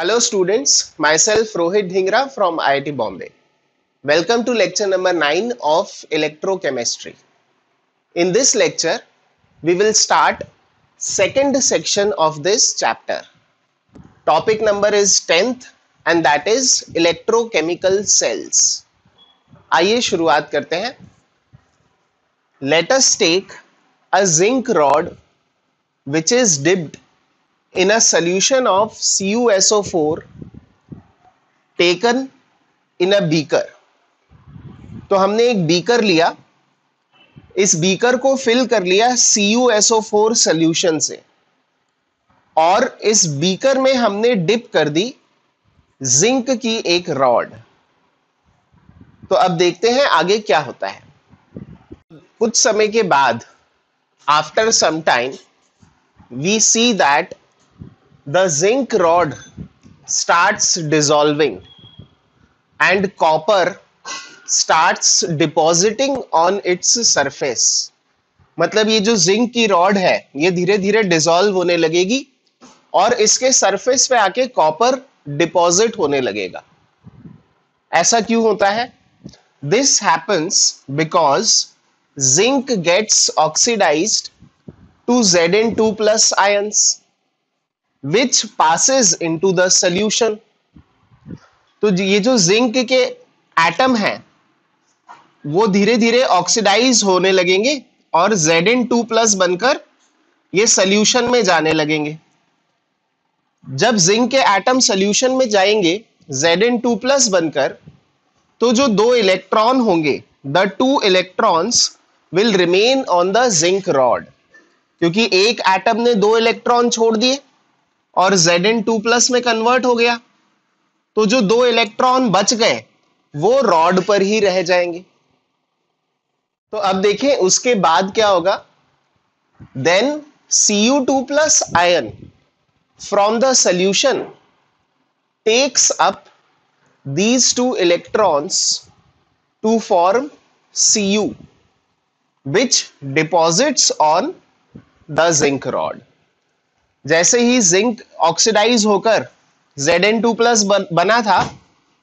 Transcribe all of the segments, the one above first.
Hello students, myself Rohit Dhingra from IIT Bombay. Welcome to lecture number 9 of electrochemistry. In this lecture, we will start second section of this chapter. Topic number is 10th and that is electrochemical cells. आइए शुरुआत करते हैं. Let us take a zinc rod which is dipped in a solution of CuSO4 taken in a beaker. तो हमने एक beaker लिया, इस beaker को फिल कर लिया CuSO4 सॉल्यूशन से और इस बीकर में हमने डिप कर दी जिंक की एक रॉड. तो अब देखते हैं आगे क्या होता है. कुछ समय के बाद after some time we see that the zinc rod starts dissolving and copper starts depositing on its surface. मतलब ये जो जिंक की रॉड है ये धीरे धीरे डिसॉल्व होने लगेगी और इसके सरफेस पे आके कॉपर डिपॉजिट होने लगेगा. ऐसा क्यों होता है? This happens because zinc gets oxidised to Zn2+ ions which passes into the solution. तो ये जो जिंक के एटम हैं वो धीरे धीरे ऑक्सीडाइज होने लगेंगे और Zn2+ बनकर ये सॉल्यूशन में जाने लगेंगे. जब जिंक के एटम सॉल्यूशन में जाएंगे Zn2+ बनकर, तो जो दो इलेक्ट्रॉन होंगे, the two electrons will remain on the zinc rod. क्योंकि एक एटम ने दो इलेक्ट्रॉन छोड़ दिए और Zn2+ में कन्वर्ट हो गया, तो जो दो इलेक्ट्रॉन बच गए वो रॉड पर ही रह जाएंगे. तो अब देखें उसके बाद क्या होगा. Then Cu2+ ion from the solution takes up these two electrons to form Cu which deposits on the zinc rod. जैसे ही जिंक ऑक्सीडाइज होकर Zn2+ बना था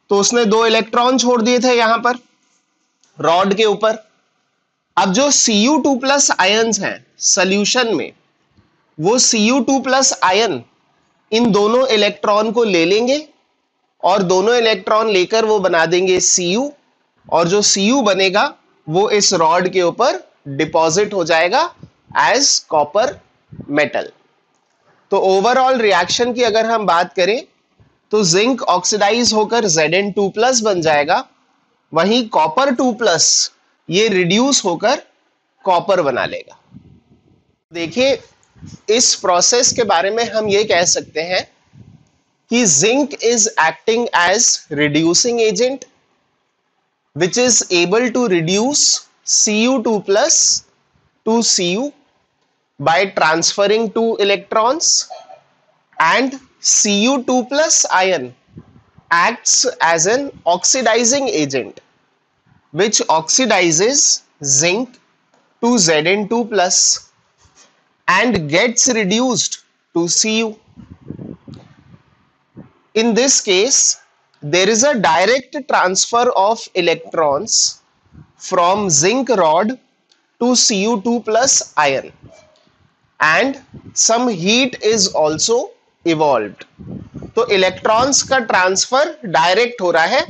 तो उसने दो इलेक्ट्रॉन छोड़ दिए थे यहां पर रॉड के ऊपर. अब जो Cu2+ आयंस हैं सॉल्यूशन में, वो Cu2+ आयन इन दोनों इलेक्ट्रॉन को ले लेंगे और दोनों इलेक्ट्रॉन लेकर वो बना देंगे Cu और जो Cu बनेगा वो इस रॉड के ऊपर डिपॉजिट हो जाएगा एज कॉपर मेटल. तो ओवरऑल रिएक्शन की अगर हम बात करें तो जिंक ऑक्सीडाइज होकर Zn2+ बन जाएगा, वहीं कॉपर 2+ ये रिड्यूस होकर कॉपर बना लेगा. देखिए इस प्रोसेस के बारे में हम ये कह सकते हैं कि zinc is acting as reducing agent which is able to reduce Cu2+ to Cu by transferring two electrons, and Cu2+ ion acts as an oxidizing agent which oxidizes zinc to Zn2+ and gets reduced to Cu. In this case there is a direct transfer of electrons from zinc rod to Cu2+ ion and some heat is also evolved. तो electrons का transfer direct हो रहा है,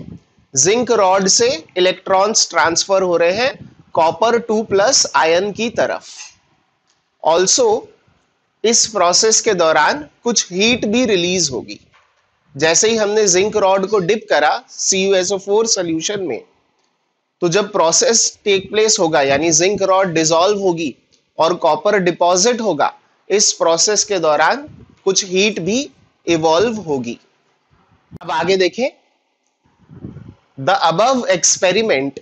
zinc rod से electrons transfer हो रहे हैं copper 2+ ion की तरफ. ऑल्सो इस प्रोसेस के दौरान कुछ हीट भी रिलीज होगी. जैसे ही हमने जिंक रॉड को डिप करा CuSO4 सॉल्यूशन में, तो जब प्रोसेस टेक प्लेस होगा यानी जिंक रॉड डिसॉल्व होगी और कॉपर डिपॉजिट होगा, इस प्रोसेस के दौरान कुछ हीट भी इवॉल्व होगी. अब आगे देखें. The above experiment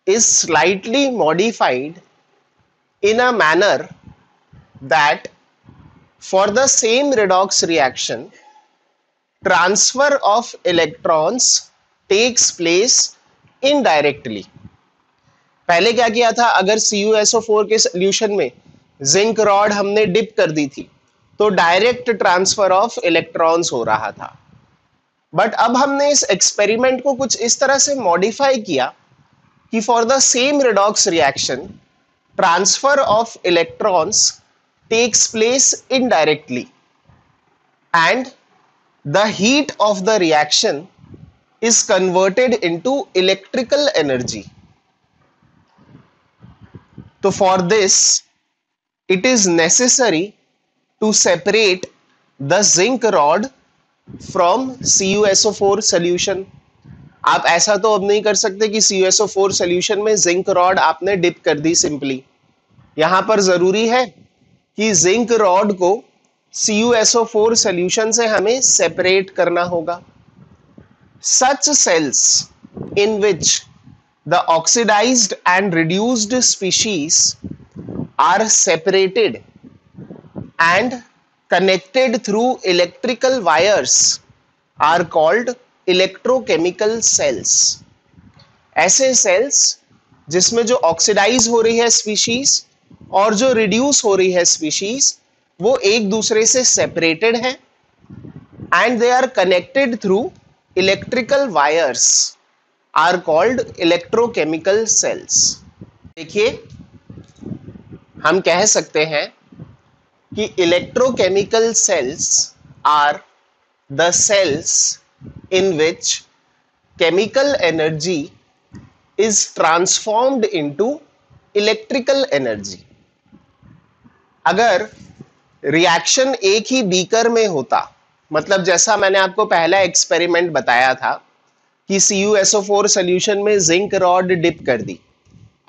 is slightly modified in a manner that for the same redox reaction transfer of electrons takes place indirectly. पहले क्या किया था, अगर CuSO4 के सॉल्यूशन में जिंक रॉड हमने डिप कर दी थी तो डायरेक्ट ट्रांसफर ऑफ इलेक्ट्रॉन्स हो रहा था. बट अब हमने इस एक्सपेरिमेंट को कुछ इस तरह से मॉडिफाई किया कि for the same redox reaction transfer of electrons takes place indirectly and the heat of the reaction is converted into electrical energy. So for this it is necessary to separate the zinc rod from CuSO4 solution. आप ऐसा तो अब नहीं कर सकते कि CuSO4 solution में zinc rod आपने डिप कर दी सिंपली। यहां पर जरूरी है कि जिंक रॉड को CuSO4 सॉल्यूशन से हमें सेपरेट करना होगा। Such cells in which the oxidized and reduced species are separated and connected through electrical wires are called electrochemical cells. ऐसे सेल्स जिसमें जो ऑक्सीडाइज हो रही है स्पीशीज और जो रिड्यूस हो रही है स्पीशीज वो एक दूसरे से सेपरेटेड है and they are connected through electrical wires are called electrochemical cells. देखिए हम कह सकते हैं कि electrochemical cells are the cells in which chemical energy is transformed into electrical energy। अगर रिएक्शन एक ही बीकर में होता, मतलब जैसा मैंने आपको पहला एक्सपेरिमेंट बताया था कि CuSO4 सॉल्यूशन में जिंक रॉड डिप कर दी,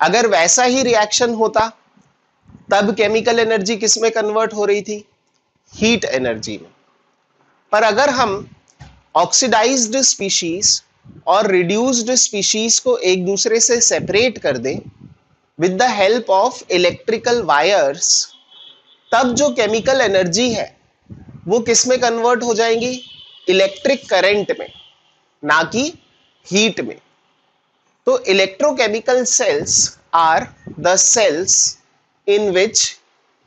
अगर वैसा ही रिएक्शन होता तब केमिकल एनर्जी किस में कन्वर्ट हो रही थी? हीट एनर्जी में। पर अगर हम ऑक्सीडाइज्ड स्पीशीज और रिड्यूस्ड स्पीशीज को एक दूसरे से सेपरेट कर दें with the help of electrical wires, तब जो केमिकल एनर्जी है वो किस में कन्वर्ट हो जाएंगी? इलेक्ट्रिक करंट में, ना कि हीट में। तो electrochemical cells are the cells in which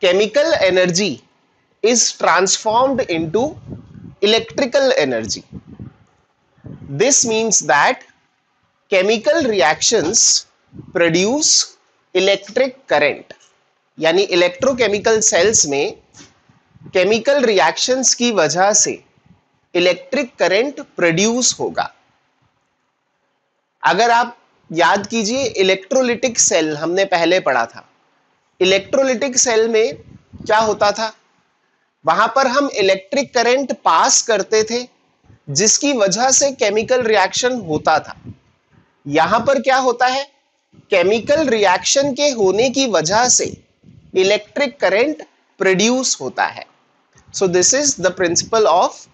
chemical energy is transformed into electrical energy. This means that chemical reactions produce electric current, यानी इलेक्ट्रोकेमिकल सेल्स में केमिकल रिएक्शंस की वजह से इलेक्ट्रिक करंट प्रोड्यूस होगा। अगर आप याद कीजिए इलेक्ट्रोलिटिक सेल हमने पहले पढ़ा था, इलेक्ट्रोलिटिक सेल में क्या होता था? वहां पर हम इलेक्ट्रिक करंट पास करते थे जिसकी वजह से केमिकल रिएक्शन होता था। यहां पर क्या होता है? केमिकल रिएक्शन के होने की वजह से इलेक्ट्रिक करंट प्रोड्यूस होता है। So this is the principle of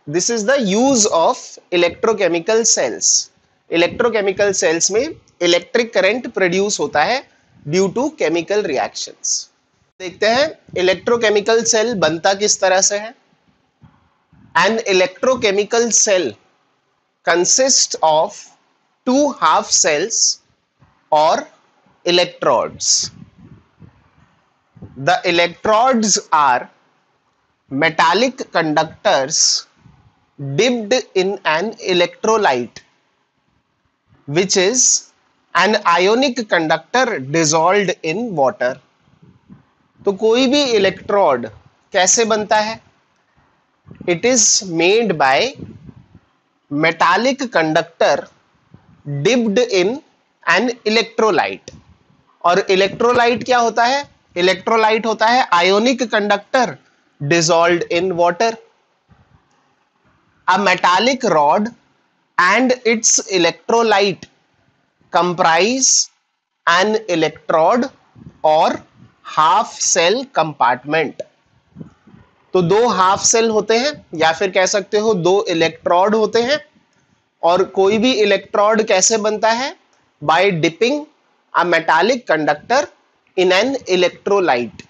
this is the use of electrochemical cells. Electrochemical cells में इलेक्ट्रिक करंट प्रोड्यूस होता है ड्यू टू केमिकल रिएक्शंस। देखते हैं इलेक्ट्रोकेमिकल सेल बनता किस तरह से है। An electrochemical cell consist of two half cells और electrodes. The electrodes are metallic conductors dipped in an electrolyte which is an ionic conductor dissolved in water। तो कोई भी इलेक्ट्रोड कैसे बनता है? It is made by metallic conductor dipped in an electrolyte. और electrolyte क्या होता है? इलेक्ट्रोलाइट होता है ionic conductor dissolved in water. A metallic rod and it's electrolyte comprise N electrode और हाफ सेल कंपार्टमेंट। तो दो हाफ सेल होते हैं या फिर कह सकते हो दो इलेक्ट्रोड होते हैं। और कोई भी इलेक्ट्रोड कैसे बनता है? By dipping a metallic conductor in an electrolyte.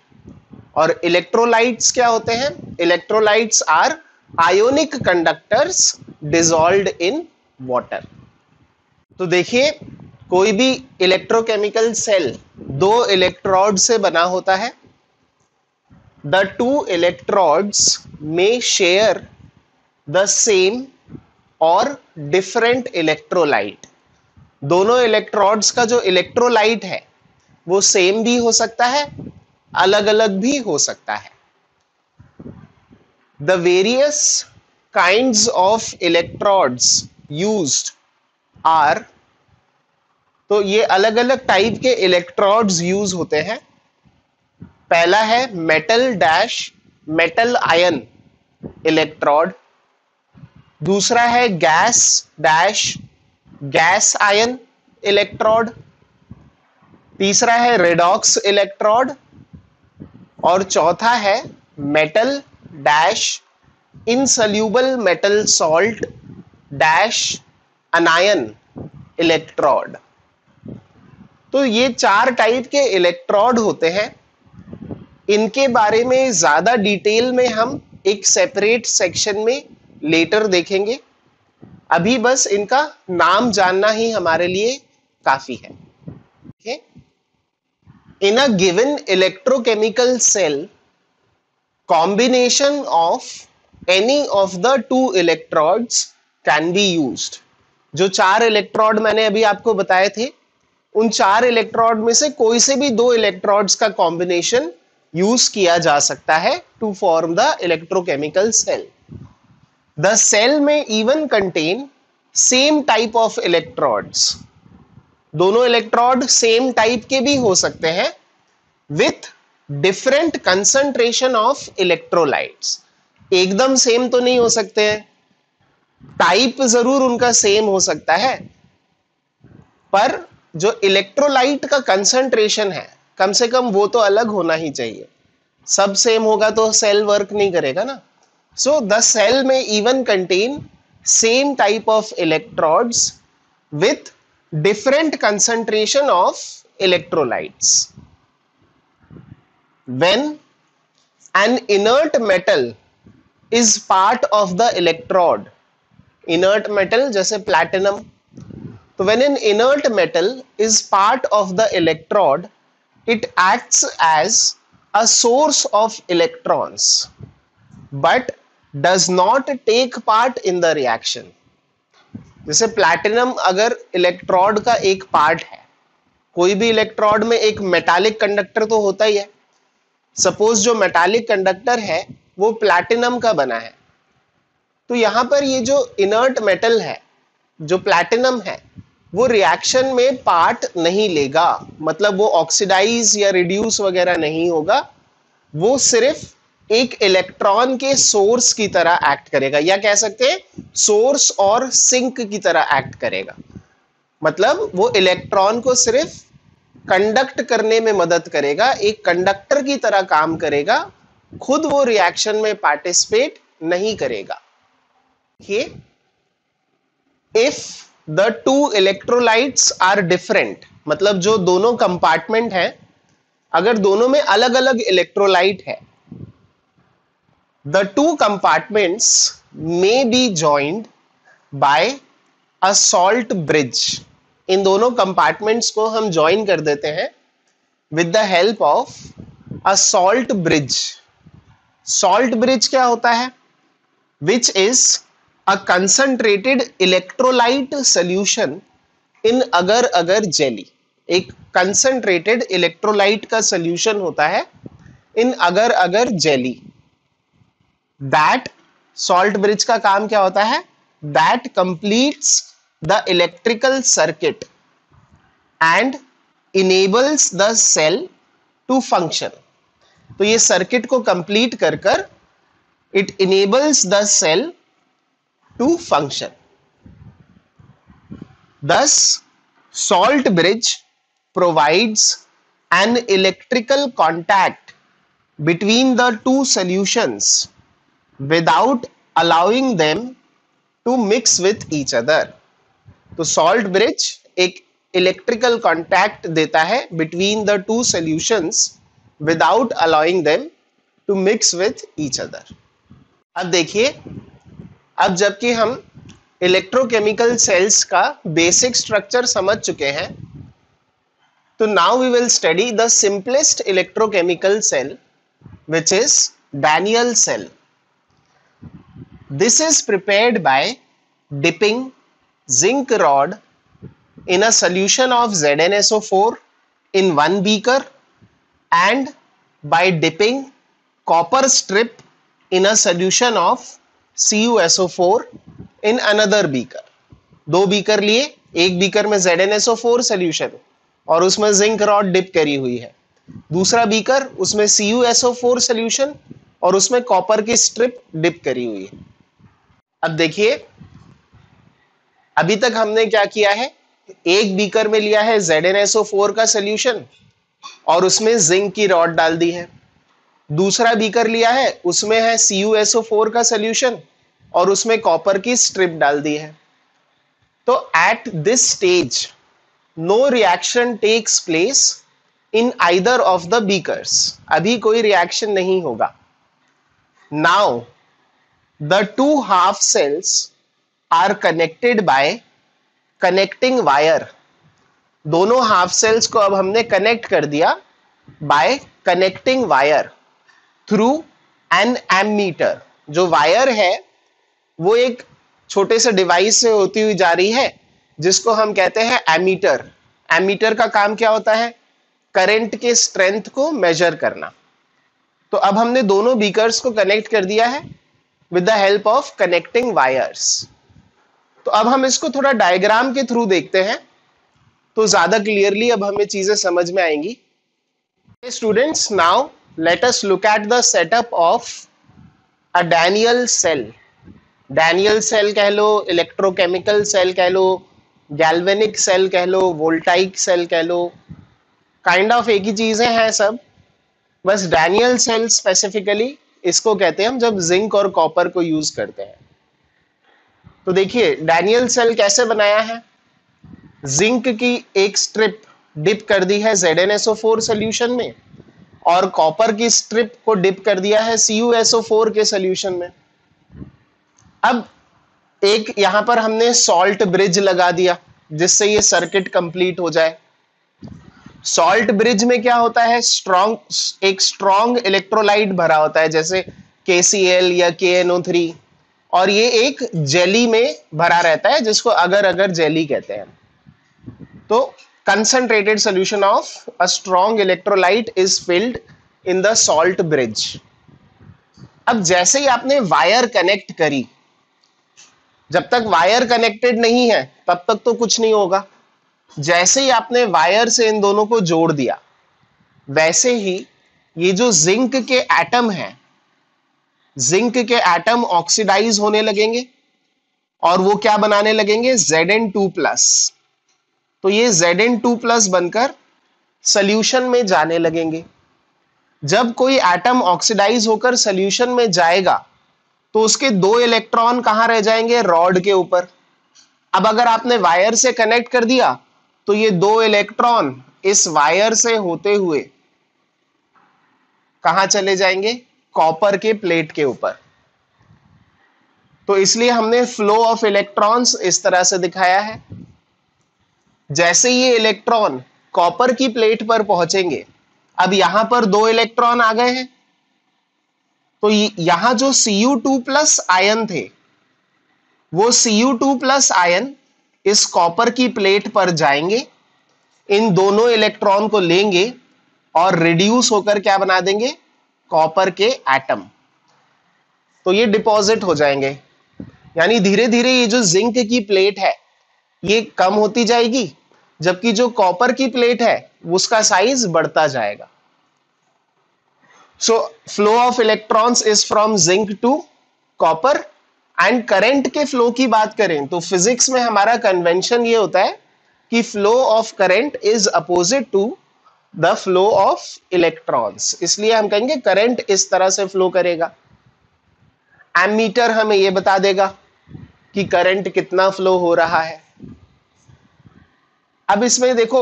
और इलेक्ट्रोलाइट्स क्या होते हैं? Electrolytes are ionic conductors dissolved in water. तो देखिए कोई भी इलेक्ट्रोकेमिकल सेल दो इलेक्ट्रोड से बना होता है। The two electrodes may share the same और डिफरेंट इलेक्ट्रोलाइट। दोनों इलेक्ट्रोड्स का जो इलेक्ट्रोलाइट है वो सेम भी हो सकता है, अलग अलग भी हो सकता है। The various kinds of electrodes used are, तो ये अलग अलग टाइप के इलेक्ट्रोड्स यूज होते हैं। पहला है metal dash metal ion electrode, दूसरा है gas dash gas ion electrode, तीसरा है रेडॉक्स इलेक्ट्रोड, और चौथा है metal dash insoluble metal salt dash अनायन electrode. तो ये 4 टाइप के इलेक्ट्रोड होते हैं। इनके बारे में ज्यादा डिटेल में हम एक सेपरेट सेक्शन में लेटर देखेंगे। अभी बस इनका नाम जानना ही हमारे लिए काफी है। okay? In a given electrochemical cell, combination of any of the 2 electrodes can be used. जो 4 इलेक्ट्रोड मैंने अभी आपको बताए थे, उन 4 इलेक्ट्रोड में से कोई से भी 2 इलेक्ट्रोड्स का कॉम्बिनेशन यूज किया जा सकता है to form the electrochemical cell. The cell may even contain same type of electrodes, दोनों इलेक्ट्रोड सेम टाइप के भी हो सकते हैं with different concentration of electrolytes. एकदम सेम तो नहीं हो सकते हैं, टाइप जरूर उनका सेम हो सकता है, पर जो इलेक्ट्रोलाइट का कंसंट्रेशन है कम से कम वो तो अलग होना ही चाहिए। सब सेम होगा तो सेल वर्क नहीं करेगा ना। So the cell may even contain same type of electrodes with different concentration of electrolytes. When an inert metal is part of the electrode, inert metal जैसे platinum, तो when an inert metal is part of the electrode, it acts as a source of electrons but does not take part in the reaction. जैसे platinum अगर electrode का एक part है, कोई भी electrode में एक मेटालिक कंडक्टर तो होता ही है। सपोज जो मेटालिक कंडक्टर है वो प्लैटिनम का बना है, तो यहां पर ये जो इनर्ट मेटल है, जो प्लैटिनम है, वो रिएक्शन में पार्ट नहीं लेगा, मतलब वो ऑक्सीडाइज या रिड्यूस वगैरह नहीं होगा, वो सिर्फ एक इलेक्ट्रॉन के सोर्स की तरह एक्ट करेगा, या कह सकते हैं सोर्स और सिंक की तरह एक्ट करेगा। मतलब वो इलेक्ट्रॉन को सिर्फ कंडक्ट करने में मदद करेगा, एक कंडक्टर की तरह काम करेगा, खुद वो रिएक्शन में पार्टिसिपेट नहीं करेगा। If the 2 electrolytes are different, मतलब जो दोनों कंपार्टमेंट हैं, अगर दोनों में अलग अलग इलेक्ट्रोलाइट है, the 2 compartments may be joined by a salt bridge. इन दोनों कंपार्टमेंट्स को हम ज्वाइन कर देते हैं with the help of a salt bridge. Salt bridge क्या होता है? Which is a concentrated electrolyte solution in agar-agar jelly. एक concentrated electrolyte का solution होता है in agar-agar jelly. That salt bridge का काम क्या होता है? That completes the electrical circuit and enables the cell to function. तो ये सर्किट को कंप्लीट कर कर it enables the cell to function. Thus, salt bridge provides an electrical contact between the 2 solutions without allowing them to mix with each other. तो salt bridge एक electrical contact देता है between the 2 solutions without allowing them to mix with each other. अब देखिए, अब जबकि हम electrochemical cells का बेसिक स्ट्रक्चर समझ चुके हैं, तो now we will study the simplest electrochemical cell, which is Daniell cell. This is prepared by dipping zinc rod in a solution of ZnSO4 in one beaker and by dipping copper strip in a solution of CuSO4 in another beaker. दो beaker लिए, एक beaker में ZnSO4 solution और उसमें zinc rod dip करी हुई है, दूसरा बीकर उसमें CuSO4 सॉल्यूशन और उसमें कॉपर की स्ट्रिप डिप करी हुई है। अब देखिए, अभी तक हमने क्या किया है, एक बीकर में लिया है ZnSO4 का सॉल्यूशन और उसमें जिंक की रॉड डाल दी है, दूसरा बीकर लिया है उसमें है CuSO4 का सॉल्यूशन और उसमें कॉपर की स्ट्रिप डाल दी है। तो at this stage no reaction takes place in either of the beakers, अभी कोई रिएक्शन नहीं होगा। Now the two half cells are connected by connecting wire, दोनों हाफ सेल्स को अब हमने कनेक्ट कर दिया बाय connecting wire through an ammeter. जो वायर है वो एक छोटे से डिवाइस से होती हुई जा रही है जिसको हम कहते हैं एमीटर। एमीटर का काम क्या होता है, करंट के स्ट्रेंथ को मेजर करना। तो अब हमने दोनों बीकर्स को कनेक्ट कर दिया है with the help of connecting wires. तो अब हम इसको थोड़ा डायग्राम के थ्रू देखते हैं तो ज्यादा क्लियरली अब हमें चीजें समझ में आएंगी। Students, now let us look at the setup of a Daniell cell. Daniell cell कह लो, इलेक्ट्रोकेमिकल सेल कह लो, गैल्वेनिक सेल कह लो, वोल्टाइक सेल कह लो, काइंड ऑफ एक ही चीजें हैं सब, बस Daniell सेल स्पेसिफिकली इसको कहते हैं हम जब जिंक और कॉपर को यूज करते हैं। तो देखिए Daniell सेल कैसे बनाया है, जिंक की एक स्ट्रिप डिप कर दी है ZnSO4 सॉल्यूशन में और कॉपर की स्ट्रिप को डिप कर दिया है CuSO4 के सॉल्यूशन में। अब एक यहां पर हमने सॉल्ट ब्रिज लगा दिया जिससे ये सर्किट कंप्लीट हो जाए। सॉल्ट ब्रिज में क्या होता है, एक स्ट्रॉन्ग इलेक्ट्रोलाइट भरा होता है जैसे KCl या KNO3 और ये एक जेली में भरा रहता है जिसको अगर अगर जेली कहते हैं। तो concentrated solution of a strong electrolyte is filled in the salt bridge. अब जैसे ही आपने वायर कनेक्ट करी, जब तक वायर कनेक्टेड नहीं है तब तक तो कुछ नहीं होगा, जैसे ही आपने वायर से इन दोनों को जोड़ दिया वैसे ही ये जो जिंक के एटम हैं, जिंक के एटम ऑक्सीडाइज होने लगेंगे और वो क्या बनाने लगेंगे, Zn2+। तो ये Zn2+ बनकर सॉल्यूशन में जाने लगेंगे। जब कोई एटम ऑक्सीडाइज होकर सॉल्यूशन में जाएगा तो उसके दो इलेक्ट्रॉन कहां रह जाएंगे, रॉड के ऊपर। अब अगर आपने वायर से कनेक्ट कर दिया तो ये दो इलेक्ट्रॉन इस वायर से होते हुए कहां चले जाएंगे, कॉपर के प्लेट के ऊपर। तो इसलिए हमने फ्लो ऑफ इलेक्ट्रॉन्स इस तरह से दिखाया है। जैसे ये इलेक्ट्रॉन कॉपर की प्लेट पर पहुंचेंगे, अब यहां पर दो इलेक्ट्रॉन आ गए हैं तो यहां जो Cu2+ आयन थे वो Cu2+ आयन इस कॉपर की प्लेट पर जाएंगे, इन दोनों इलेक्ट्रॉन को लेंगे और रिड्यूस होकर क्या बना देंगे, कॉपर के एटम। तो ये डिपॉजिट हो जाएंगे, यानी धीरे धीरे ये जो जिंक की प्लेट है ये कम होती जाएगी जबकि जो कॉपर की प्लेट है उसका साइज बढ़ता जाएगा। So flow of electrons is from zinc to copper. And current के फ्लो की बात करें तो फिजिक्स में हमारा कन्वेंशन ये होता है कि flow of current is opposite to the flow of electrons, इसलिए हम कहेंगे करंट इस तरह से फ्लो करेगा। एमीटर हमें ये बता देगा कि करंट कितना फ्लो हो रहा है। अब इसमें देखो,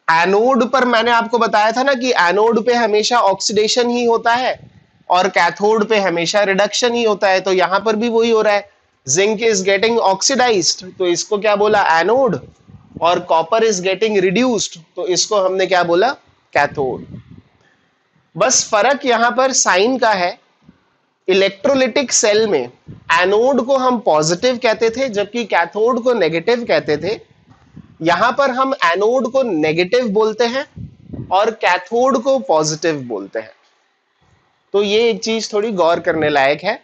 एनोड पर मैंने आपको बताया था ना कि एनोड पे हमेशा ऑक्सीडेशन ही होता है और कैथोड पे हमेशा रिडक्शन ही होता है। तो यहां पर भी वही हो रहा है, जिंक इज गेटिंग ऑक्सीडाइज्ड तो इसको क्या बोला, एनोड, और कॉपर इज गेटिंग रिड्यूस्ड तो इसको हमने क्या बोला, कैथोड। बस फर्क यहां पर साइन का है इलेक्ट्रोलिटिक सेल में एनोड को हम पॉजिटिव कहते थे जबकि कैथोड को नेगेटिव कहते थे। यहां पर हम एनोड को नेगेटिव बोलते हैं और कैथोड को पॉजिटिव बोलते हैं। तो ये एक चीज थोड़ी गौर करने लायक है।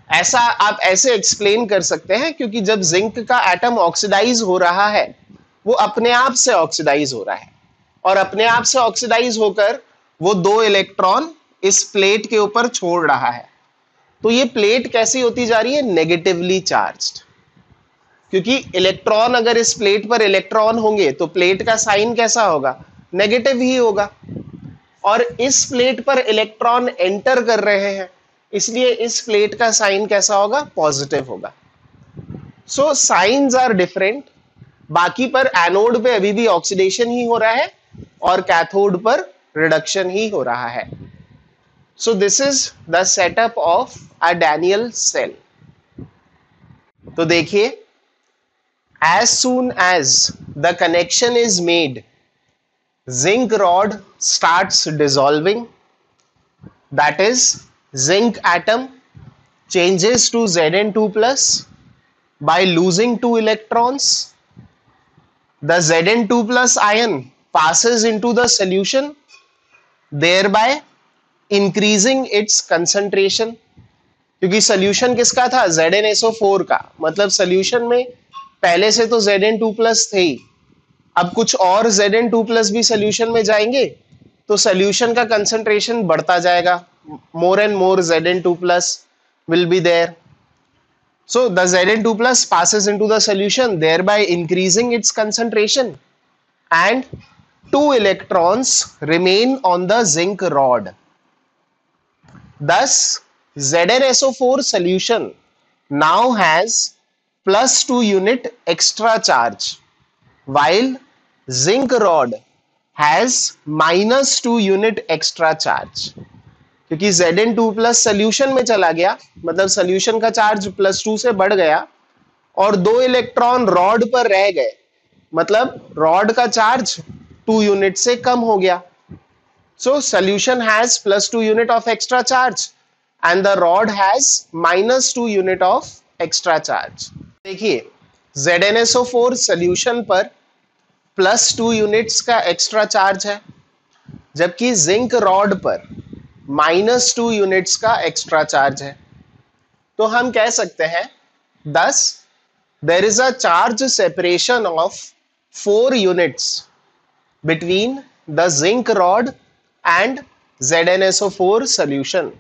ऐसा आप ऐसे एक्सप्लेन कर सकते हैं क्योंकि जब जिंक का एटम ऑक्सीडाइज हो रहा है वो अपने आप से ऑक्सीडाइज हो रहा है और अपने आप से ऑक्सीडाइज होकर वो 2 इलेक्ट्रॉन इस प्लेट के ऊपर छोड़ रहा है। तो ये प्लेट कैसी होती जा रही है? Negatively charged. क्योंकि इलेक्ट्रॉन अगर इस प्लेट पर इलेक्ट्रॉन होंगे तो प्लेट का साइन कैसा होगा? नेगेटिव ही होगा। और इस प्लेट पर इलेक्ट्रॉन एंटर कर रहे हैं इसलिए इस प्लेट का साइन कैसा होगा? पॉजिटिव होगा। So signs are different. बाकी पर एनोड पे अभी भी ऑक्सीडेशन ही हो रहा है और कैथोड पर रिडक्शन ही हो रहा है। So this is the setup of a Daniell cell. तो देखिए, as soon as the connection is made, zinc rod starts dissolving, that is zinc atom changes to Zn2 plus by losing 2 electrons. The Zn2 plus ion passes into the solution, thereby increasing its concentration. क्योंकि solution किसका था? ZnSO4 का। मतलब solution में पहले से तो Zn2 plus थे ही, अब कुछ और Zn2 प्लस भी सोल्यूशन में जाएंगे तो सोल्यूशन का कंसंट्रेशन बढ़ता जाएगा। More and more Zn2 plus will be there. So the Zn2 plus passes into the solution thereby increasing its concentration and 2 electrons remain on the zinc rod. Thus ZnSO4 solution now has +2 unit extra charge while zinc rod has -2 unit extra charge. क्योंकि Zn2 plus solution में चला गया मतलब solution का charge +2 से बढ़ गया और 2 इलेक्ट्रॉन रॉड पर रह गए मतलब रॉड का चार्ज 2 यूनिट से कम हो गया। So solution has +2 unit of extra charge and the rod has -2 unit of extra charge. देखिए, ZnSO4 सोल्यूशन पर +2 यूनिट्स का एक्स्ट्रा चार्ज है जबकि जिंक रॉड पर -2 यूनिट्स का एक्स्ट्रा चार्ज है। तो हम कह सकते हैं thus there is a charge separation of 4 units between the zinc rod and ZnSO4 solution।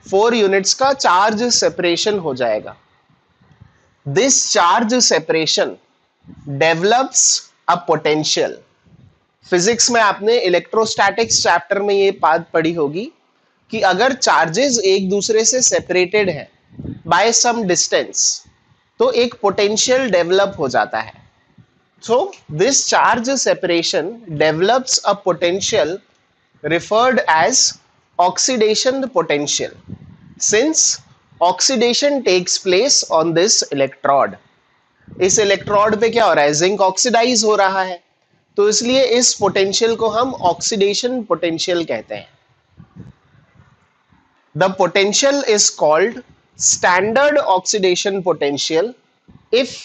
4 units का चार्ज सेपरेशन हो जाएगा। This charge separation develops a potential. Physics में आपने इलेक्ट्रोस्टैटिक्स चैप्टर में ये बात पढ़ी होगी कि अगर चार्जेस एक दूसरे से सेपरेटेड हैं बाय सम डिस्टेंस तो एक पोटेंशियल डेवलप हो जाता है। So this charge separation develops a potential referred as oxidation potential since oxidation takes place on this electrode। इस इलेक्ट्रोड पे क्या हो रहा है? जिंक ऑक्सीडाइज हो रहा है तो इसलिए इस पोटेंशियल को हम ऑक्सीडेशन पोटेंशियल कहते हैं। The potential is called standard oxidation potential if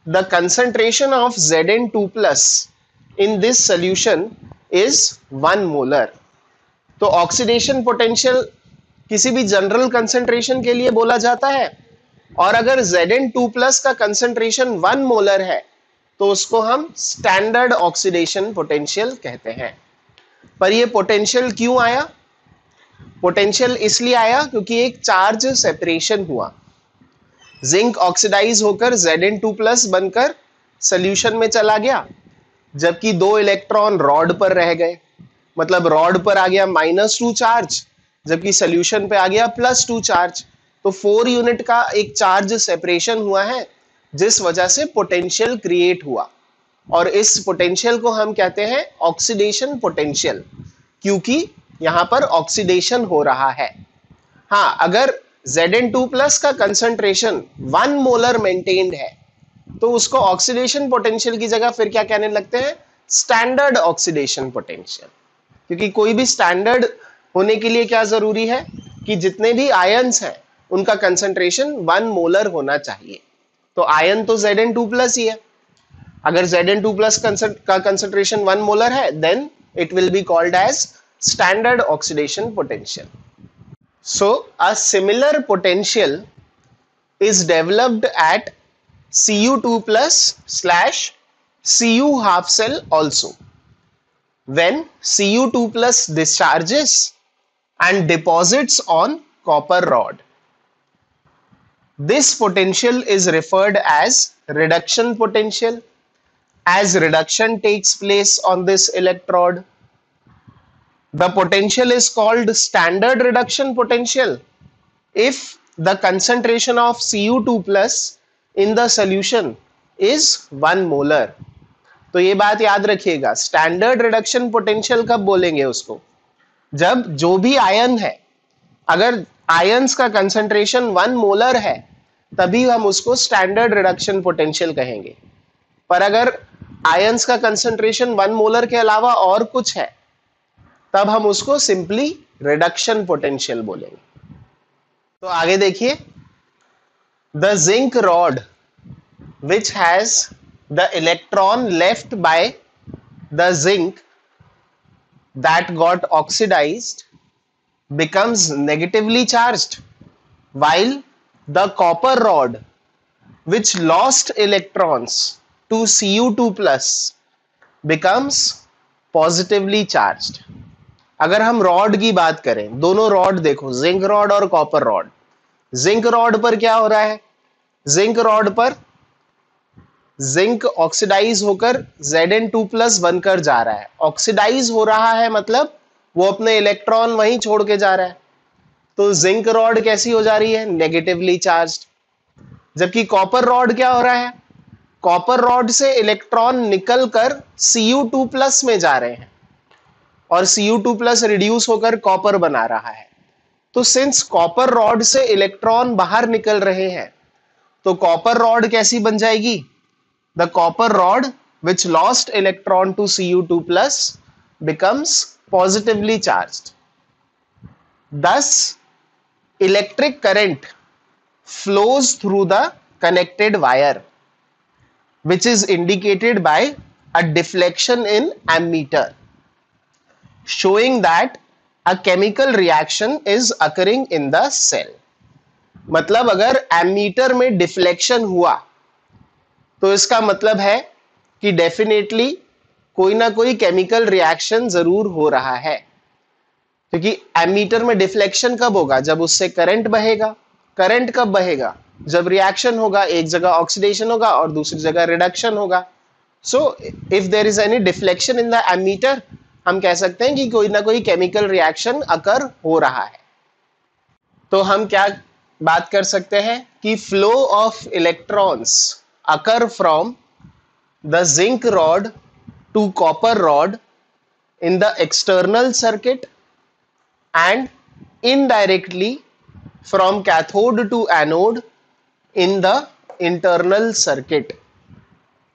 the concentration of Zn2 plus in this solution is 1 molar. तो ऑक्सीडेशन पोटेंशियल किसी भी जनरल कंसंट्रेशन के लिए बोला जाता है और अगर Zn2 प्लस का कंसंट्रेशन 1 मोलर है तो उसको हम स्टैंडर्ड ऑक्सीडेशन पोटेंशियल कहते हैं। पर ये पोटेंशियल क्यों आया? पोटेंशियल इसलिए आया क्योंकि एक चार्ज सेपरेशन हुआ। जिंक ऑक्सीडाइज होकर Zn2 प्लस बनकर सोल्यूशन में चला गया जबकि 2 इलेक्ट्रॉन रॉड पर रह गए मतलब रॉड पर आ गया -2 चार्ज जबकि सोल्यूशन पे आ गया +2 चार्ज। तो 4 यूनिट का एक चार्ज सेपरेशन हुआ है जिस वजह से पोटेंशियल क्रिएट हुआ और इस पोटेंशियल को हम कहते हैं ऑक्सीडेशन पोटेंशियल क्योंकि यहां पर ऑक्सीडेशन हो रहा है। हाँ, अगर Zn2 प्लस का कंसंट्रेशन 1 मोलर मेंटेन्ड है तो उसको ऑक्सीडेशन पोटेंशियल की जगह फिर क्या कहने लगते हैं? Standard oxidation potential. क्योंकि कोई भी स्टैंडर्ड होने के लिए क्या जरूरी है कि जितने भी आयन्स हैं उनका कंसंट्रेशन 1 मोलर होना चाहिए। तो आयन तो Zn2+ ही है। अगर Zn2+ का कंसंट्रेशन 1 मोलर है, then it will be called as standard oxidation potential. So a similar potential is developed at Cu2+/Cu half cell also. When Cu2+ discharges and deposits on copper rod, this potential is referred as reduction potential, as reduction takes place on this electrode. The potential is called standard reduction potential if the concentration of Cu2+ in the solution is 1 molar. तो ये बात याद रखिएगा, standard reduction potential कब बोलेंगे उसको, जब जो भी आयन है, अगर आयंस का कंसंट्रेशन 1 मोलर है तभी हम उसको स्टैंडर्ड रिडक्शन पोटेंशियल कहेंगे। पर अगर आयंस का कंसंट्रेशन 1 मोलर के अलावा और कुछ है तब हम उसको सिंपली रिडक्शन पोटेंशियल बोलेंगे। तो आगे देखिए, the zinc rod which has the electron left by the zinc that got oxidised becomes negatively charged, while the copper rod which lost electrons to Cu2+ becomes positively charged. अगर हम rod की बात करें, दोनों रॉड देखो, zinc rod और copper rod. Zinc rod पर क्या हो रहा है, जिंक रॉड पर जिंक ऑक्सीडाइज होकर Zn2+ बनकर जा रहा है। ऑक्सीडाइज हो रहा है मतलब वो अपने इलेक्ट्रॉन वहीं छोड़ के जा रहा है। तो जिंक रॉड कैसी हो जा रही है, नेगेटिवली चार्ज्ड। जबकि कॉपर रॉड क्या हो रहा है, कॉपर रॉड से इलेक्ट्रॉन निकलकर Cu2+ में जा रहे हैं और Cu2+ रिड्यूस होकर कॉपर बना रहा है। तो सिंस कॉपर रॉड से इलेक्ट्रॉन बाहर निकल रहे हैं तो कॉपर रॉड कैसी बन जाएगी, the copper rod which lost electron to Cu2+ becomes positively charged. Thus, electric current flows through the connected wire, which is indicated by a deflection in ammeter, showing that a chemical reaction is occurring in the cell. मतलब अगर ammeter में deflection हुआ तो इसका मतलब है कि definitely कोई ना कोई केमिकल रिएक्शन जरूर हो रहा है, क्योंकि एमीटर में डिफ्लेक्शन कब होगा, जब उससे करंट बहेगा। करंट कब बहेगा, जब रिएक्शन होगा, एक जगह ऑक्सीडेशन होगा और दूसरी जगह रिडक्शन होगा। So if there is any deflection in the ammeter, हम कह सकते हैं कि कोई ना कोई केमिकल रिएक्शन अकर हो रहा है। तो हम क्या बात कर सकते हैं कि flow of electrons occur from the zinc rod to copper rod in the external circuit and indirectly from cathode to anode in the internal circuit.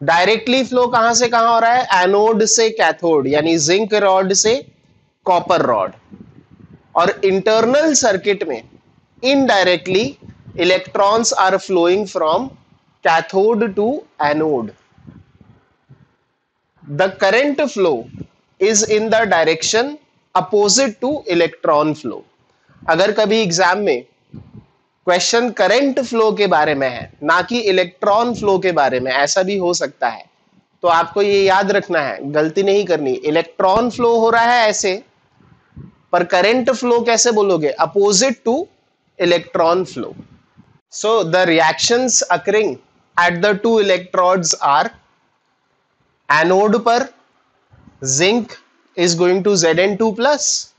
Directly flow कहां से कहां हो रहा है, एनोड से कैथोड यानी जिंक रॉड से copper rod, और इंटरनल सर्किट में indirectly electrons are flowing from cathode to anode. The current flow is in the direction opposite to electron flow. अगर कभी एग्जाम में क्वेश्चन करंट फ्लो के बारे में है ना कि इलेक्ट्रॉन फ्लो के बारे में, ऐसा भी हो सकता है, तो आपको ये याद रखना है, गलती नहीं करनी। इलेक्ट्रॉन फ्लो हो रहा है ऐसे, पर करंट फ्लो कैसे बोलोगे, opposite to electron flow. So the reactions occurring at the two electrodes are, anode पर zinc is going to Zn2+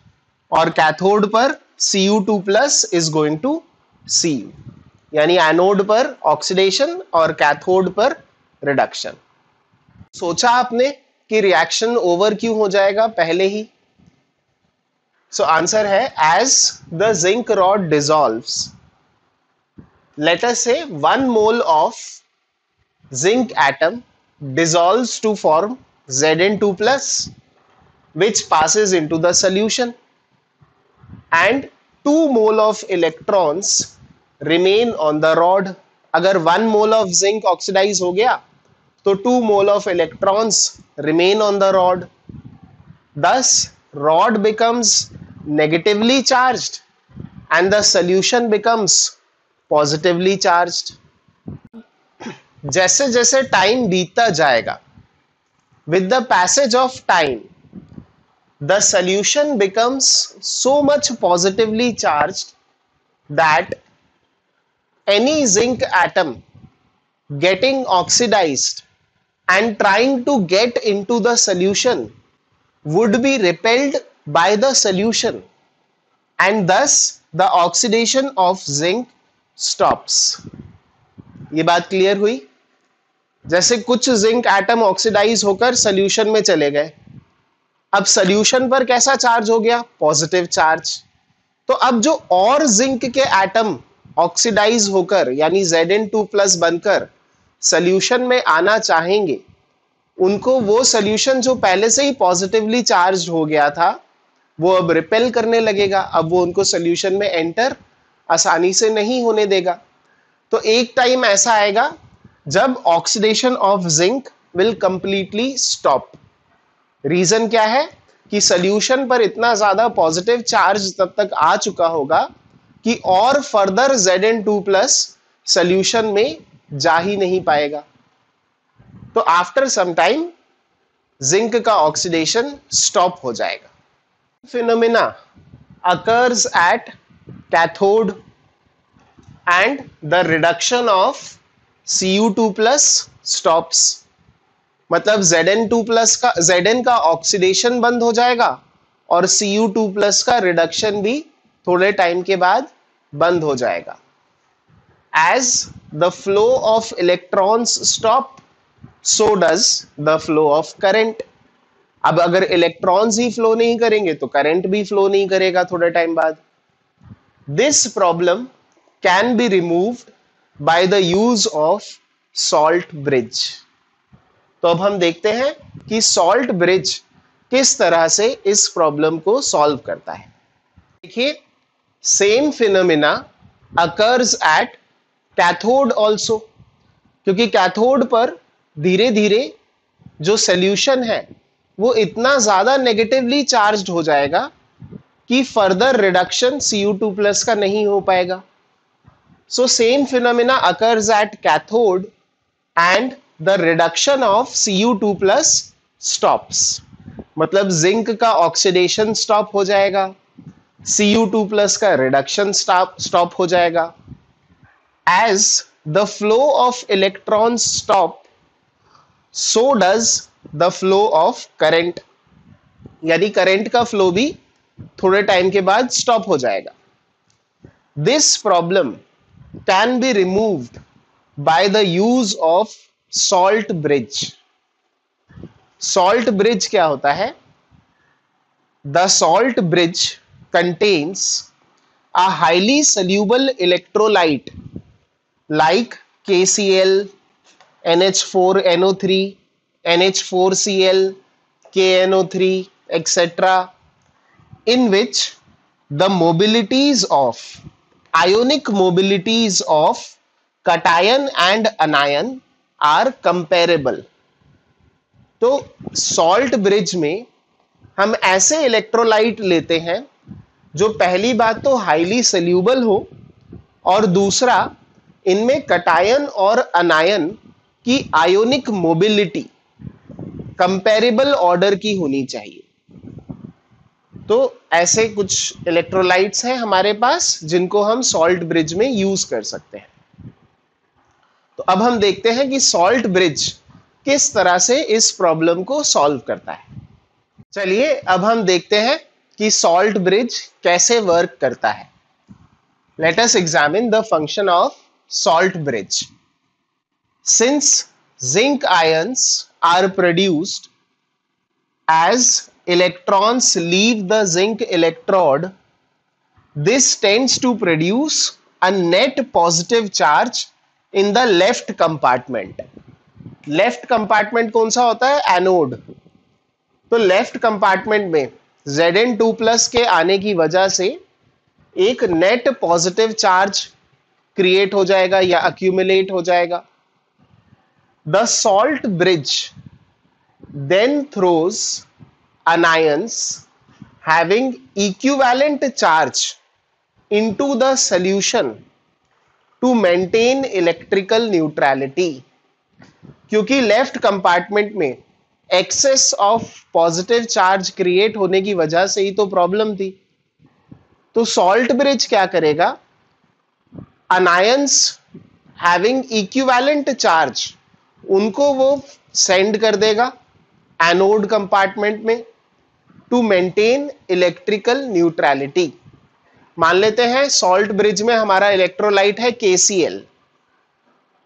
और कैथोड पर Cu2+ is going to Cu, यानी एनोड पर ऑक्सीडेशन और कैथोड पर रिडक्शन. सोचा आपने कि रिएक्शन ओवर क्यों हो जाएगा पहले ही? सो आंसर है, as the zinc rod dissolves, let us say 1 mole of zinc atom dissolves to form Zn2+, which passes into the solution, and 2 mole of electrons remain on the rod. अगर 1 mole of zinc oxidize हो गया तो 2 mole of electrons remain on the rod. Thus rod becomes negatively charged and the solution becomes positively charged. जैसे जैसे time बीतता जाएगा, with the passage of time, the solution becomes so much positively charged that any zinc atom getting oxidized and trying to get into the solution would be repelled by the solution, and thus the oxidation of zinc stops. ये बात clear हुई? जैसे कुछ zinc atom oxidise होकर solution में चले गए, अब सोल्यूशन पर कैसा चार्ज हो गया? Positive charge. तो अब जो और जिंक के एटम ऑक्सीडाइज होकर यानी Zn2+ बनकर सोल्यूशन में आना चाहेंगे, उनको वो सोल्यूशन जो पहले से ही पॉजिटिवली चार्ज हो गया था वो अब रिपेल करने लगेगा. अब वो उनको सोल्यूशन में एंटर आसानी से नहीं होने देगा. तो एक टाइम ऐसा आएगा जब oxidation of zinc will completely stop. Reason क्या है? कि सोल्यूशन पर इतना ज्यादा पॉजिटिव चार्ज तब तक आ चुका होगा कि और फर्दर Zn2+ सोल्यूशन में जा ही नहीं पाएगा. तो आफ्टर सम टाइम जिंक का ऑक्सीडेशन स्टॉप हो जाएगा. Phenomena occurs at cathode and the reduction of Cu2+ stops. मतलब Zn का ऑक्सीडेशन बंद हो जाएगा और Cu2+ का रिडक्शन भी थोड़े टाइम के बाद बंद हो जाएगा. As the flow of electrons stop, so does the flow of current. अब अगर इलेक्ट्रॉन्स ही फ्लो नहीं करेंगे तो करंट भी फ्लो नहीं करेगा थोड़े टाइम बाद. This problem can be removed by the use of salt bridge. तो अब हम देखते हैं कि salt bridge किस तरह से इस प्रॉब्लम को सॉल्व करता है. देखिए, same phenomena occurs at cathode also, क्योंकि कैथोड पर धीरे धीरे जो सॉल्यूशन है वो इतना ज्यादा नेगेटिवली चार्ज्ड हो जाएगा कि फर्दर रिडक्शन Cu2+ का नहीं हो पाएगा. So same phenomena occurs at cathode and the reduction of Cu2+ stops. मतलब जिंक का ऑक्सीडेशन स्टॉप हो जाएगा, Cu2+ का रिडक्शन स्टॉप हो जाएगा. As the flow of electrons stop, so does the flow of current. यानी करंट का flow भी थोड़े टाइम के बाद स्टॉप हो जाएगा. This problem can be removed by the use of salt bridge. Salt bridge क्या होता है? The salt bridge contains a highly soluble electrolyte like KCl, NH4NO3, NH4Cl, KNO3, etc., in which the mobilities of ionic mobilities of cation and anion are comparable. तो salt bridge में हम ऐसे electrolyte लेते हैं जो पहली बात तो हाईली सोल्यूबल हो और दूसरा इनमें कटायन और अनायन की आयोनिक मोबिलिटी कंपेरेबल ऑर्डर की होनी चाहिए. तो ऐसे कुछ इलेक्ट्रोलाइट्स हैं हमारे पास जिनको हम सॉल्ट ब्रिज में यूज कर सकते हैं. तो अब हम देखते हैं कि सॉल्ट ब्रिज किस तरह से इस प्रॉब्लम को सॉल्व करता है. चलिए अब हम देखते हैं कि सॉल्ट ब्रिज कैसे वर्क करता है. Let us examine the function of salt bridge. Since zinc ions are produced as electrons leave the zinc electrode, this tends to produce a net positive charge in the left compartment. Left compartment कौन सा होता है? Anode. तो left compartment में Zn2+ के आने की वजह से एक नेट पॉजिटिव चार्ज क्रिएट हो जाएगा या अक्यूमुलेट हो जाएगा. The salt bridge then throws anions having equivalent charge into the solution to maintain electrical neutrality. क्योंकि लेफ्ट कंपार्टमेंट में excess of positive charge create होने की वजह से ही तो प्रॉब्लम थी. तो सॉल्ट ब्रिज क्या करेगा, अनायंस हैविंग इक्विवेलेंट चार्ज उनको वो सेंड कर देगा एनोड कंपार्टमेंट में टू मेंटेन इलेक्ट्रिकल न्यूट्रलिटी. मान लेते हैं सॉल्ट ब्रिज में हमारा इलेक्ट्रोलाइट है KCl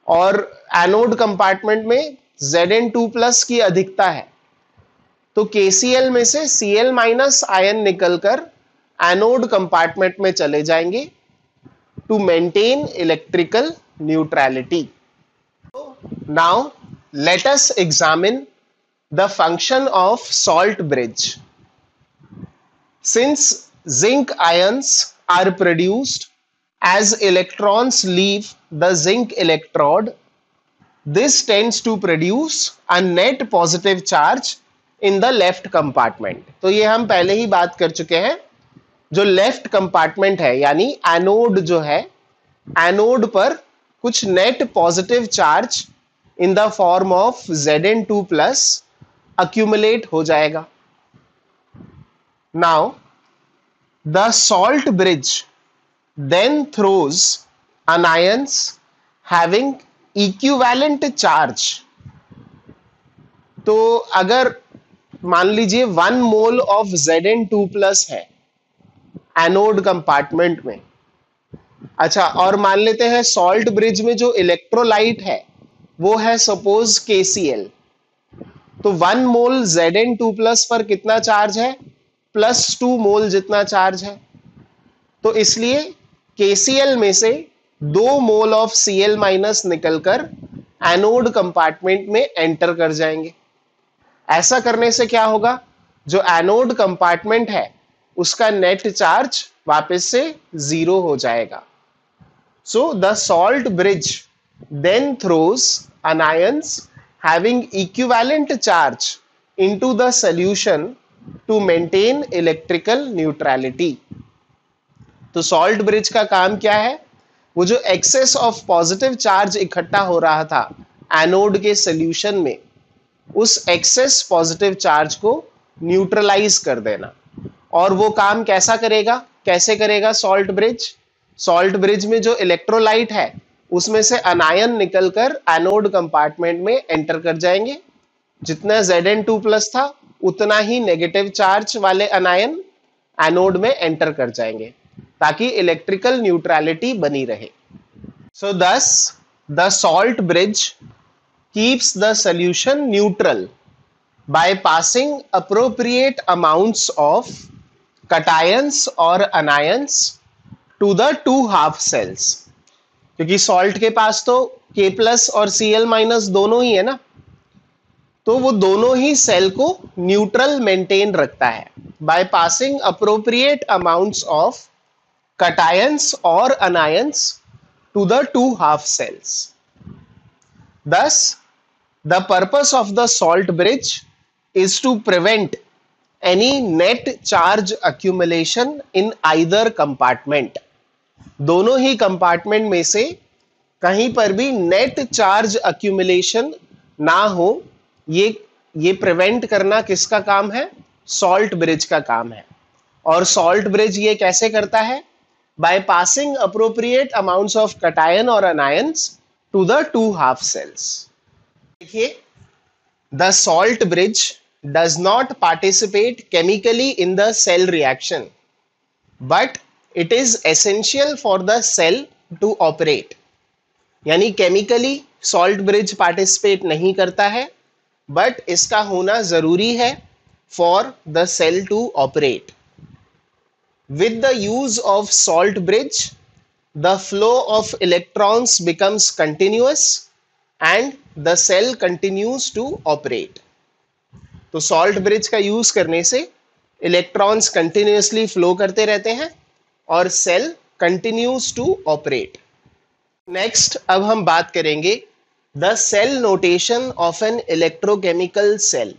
और एनोड कंपार्टमेंट में Zn2+ की अधिकता है. तो KCl में से Cl- आयन निकलकर एनोड कंपार्टमेंट में चले जाएंगे to maintain electrical neutrality. Now let us examine the function of salt bridge. Since zinc ions are produced as electrons leave the zinc electrode, this tends to produce a net positive charge in the left compartment. तो ये हम पहले ही बात कर चुके हैं. जो left compartment है यानी एनोड जो है, एनोड पर कुछ net positive charge in the form of Zn2+ accumulate हो जाएगा. Now, the salt bridge then throws anions having equivalent charge. तो अगर मान लीजिए 1 मोल ऑफ Zn2+ है एनोड कंपार्टमेंट में. अच्छा, और मान लेते हैं सॉल्ट ब्रिज में जो इलेक्ट्रोलाइट है वो है सपोज KCl. तो 1 मोल Zn2+ पर कितना चार्ज है, +2 मोल जितना चार्ज है. तो इसलिए KCl में से 2 मोल ऑफ Cl- निकलकर एनोड कंपार्टमेंट में एंटर कर जाएंगे. ऐसा करने से क्या होगा, जो एनोड कंपार्टमेंट है उसका नेट चार्ज वापस से 0 हो जाएगा. So the salt bridge then throws anions having equivalent charge into the solution to maintain electrical neutrality. तो सॉल्ट ब्रिज का काम क्या है, वो जो एक्सेस ऑफ पॉजिटिव चार्ज इकट्ठा हो रहा था एनोड के सॉल्यूशन में, उस एक्सेस पॉजिटिव चार्ज को न्यूट्रलाइज कर देना. और वो काम कैसा करेगा, कैसे करेगा सॉल्ट ब्रिज. सॉल्ट ब्रिज में जो इलेक्ट्रोलाइट है उसमें से अनायन निकलकर एनोड कंपार्टमेंट में एंटर कर जाएंगे. जितना Zn2+ था उतना ही नेगेटिव चार्ज वाले अनायन एनोड में एंटर कर जाएंगे ताकि इलेक्ट्रिकल न्यूट्रलिटी बनी रहे. सो thus the salt bridge keeps the solution neutral by passing appropriate amounts of cations or anions to the two half cells. क्योंकि सॉल्ट के पास तो K+ और Cl- दोनों ही है ना, तो वो दोनों ही सेल को न्यूट्रल मेंटेन रखता है by passing appropriate amounts of cations or anions to the two half cells. Thus, the purpose of the salt bridge is to prevent any net charge accumulation in either compartment. दोनों ही compartment में से कहीं पर भी net charge accumulation ना हो, ये prevent करना किसका काम है, सॉल्ट ब्रिज का काम है. और सॉल्ट ब्रिज ये कैसे करता है, by passing appropriate amounts of cation और anions to the two half cells. देखिए, the salt bridge does not participate chemically in the cell reaction, but it is essential for the cell to operate. यानी chemically salt bridge participate नहीं करता है, but इसका होना जरूरी है for the cell to operate. With the use of salt bridge, the flow of electrons becomes continuous and the cell continues to operate. तो salt bridge का यूज करने से इलेक्ट्रॉन्स कंटिन्यूअसली फ्लो करते रहते हैं और cell continues to operate. Next अब हम बात करेंगे the cell notation of an electrochemical cell.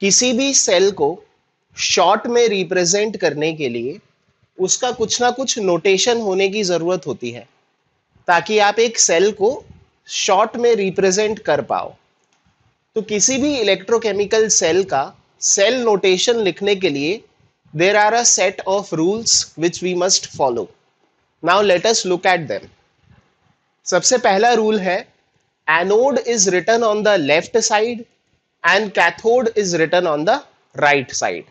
किसी भी सेल को शॉर्ट में रिप्रेजेंट करने के लिए उसका कुछ ना कुछ नोटेशन होने की जरूरत होती है ताकि आप एक सेल को शॉर्ट में रिप्रेजेंट कर पाओ। तो किसी भी इलेक्ट्रोकेमिकल सेल का सेल नोटेशन लिखने के लिए there are a set of rules which we must follow. Now let us look at them. सबसे पहला रूल है anode is written on the left side and cathode is written on the right side.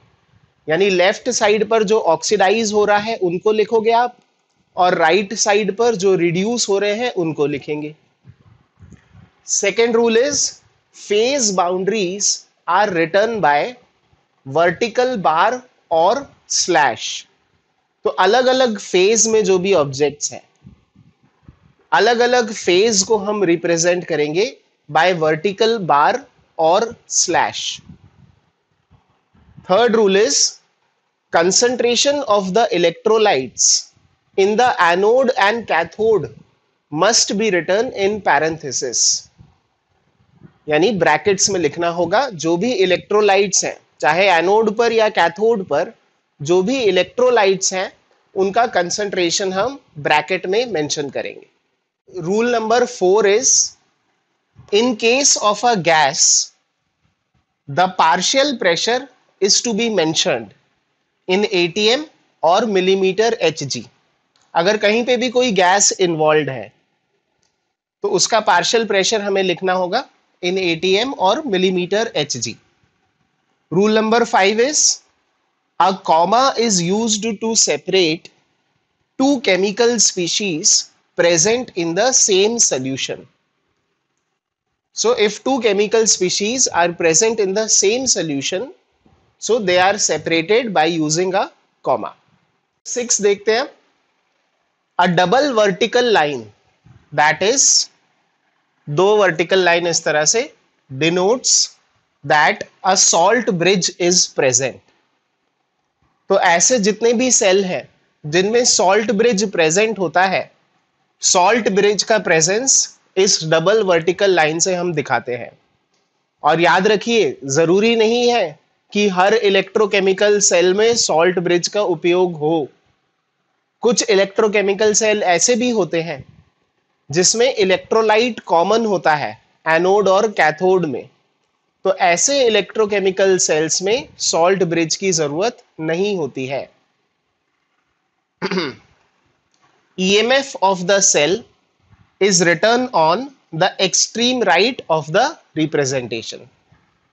यानी left side पर जो oxidise हो रहा है उनको लिखोगे आप, और राइट साइड पर जो रिड्यूस हो रहे हैं उनको लिखेंगे। Second rule is phase boundaries are written by vertical bar और स्लैश। तो अलग अलग फेज में जो भी ऑब्जेक्ट्स हैं, अलग अलग फेज को हम रिप्रेजेंट करेंगे बाय वर्टिकल बार और slash. Third rule is concentration of the electrolytes in the anode and cathode must be written in parenthesis। यानी ब्रैकेट्स में लिखना होगा जो भी इलेक्ट्रोलाइट्स हैं, चाहे एनोड पर या कैथोड पर जो भी इलेक्ट्रोलाइट्स हैं उनका कंसंट्रेशन हम ब्रैकेट में मेंशन करेंगे। Rule number 4 is in case of a gas the partial pressure is to be mentioned in ATM और मिलीमीटर HG। अगर कहीं पे भी कोई गैस इन्वॉल्व है तो उसका पार्शियल प्रेशर हमें लिखना होगा इन ATM और millimetre HG। Rule number 5 is a comma is used to separate two chemical species present in the same solution. So if two chemical species are present in the same solution, so they are separated by using a comma। 6 देखते हैं। A double vertical line, that is दो vertical line इस तरह से denotes that a salt bridge is present। तो ऐसे जितने भी सेल हैं जिनमें सॉल्ट ब्रिज प्रेजेंट होता है, सॉल्ट ब्रिज का प्रेजेंस इस डबल वर्टिकल लाइन से हम दिखाते हैं। और याद रखिए, जरूरी नहीं है कि हर इलेक्ट्रोकेमिकल सेल में सॉल्ट ब्रिज का उपयोग हो। कुछ इलेक्ट्रोकेमिकल सेल ऐसे भी होते हैं जिसमें इलेक्ट्रोलाइट कॉमन होता है एनोड और कैथोड में। तो ऐसे इलेक्ट्रोकेमिकल सेल्स में सॉल्ट ब्रिज की जरूरत नहीं होती है। EMF of the cell is written on the extreme right of the representation।